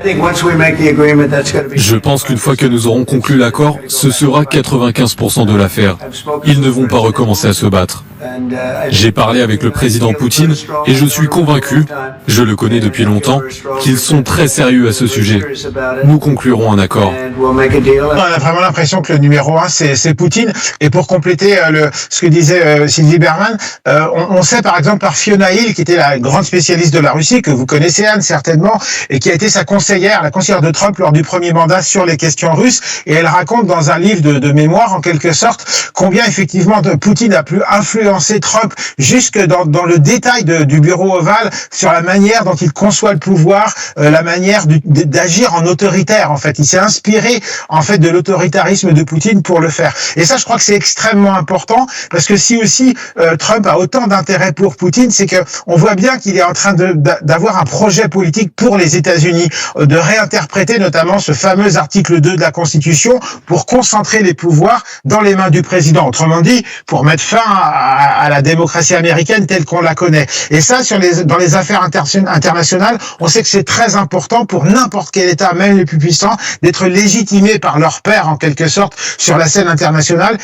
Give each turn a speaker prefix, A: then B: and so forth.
A: Je pense qu'une fois que nous aurons conclu l'accord, ce sera 95% de l'affaire. Ils ne vont pas recommencer à se battre. J'ai parlé avec le président Poutine et je suis convaincu, je le connais depuis longtemps, qu'ils sont très sérieux à ce sujet. Nous conclurons un accord.
B: On a vraiment l'impression que le numéro 1, c'est Poutine. Et pour compléter ce que disait Sylvie Berman, on sait par exemple par Fiona Hill, qui était la grande spécialiste de la Russie, que vous connaissez Anne certainement, et qui a été sa conseillère, la conseillère de Trump lors du premier mandat sur les questions russes. Et elle raconte dans un livre de mémoire, en quelque sorte, combien effectivement Poutine a pu influencer Trump jusque dans le détail du bureau ovale sur la manière dont il conçoit le pouvoir, la manière d'agir en autoritaire. En fait, il s'est inspiré en fait de l'autoritarisme de Poutine pour le faire. Et ça, je crois que c'est extrêmement important parce que si aussi Trump a autant d'intérêt pour Poutine, c'est que on voit bien qu'il est en train d'avoir un projet politique pour les États-Unis, de réinterpréter notamment ce fameux article 2 de la Constitution pour concentrer les pouvoirs dans les mains du président. Autrement dit, pour mettre fin à la démocratie américaine telle qu'on la connaît. Et ça, dans les affaires internationales, on sait que c'est très important pour n'importe quel État, même les plus puissants, d'être légitimés par leur père, en quelque sorte, sur la scène internationale.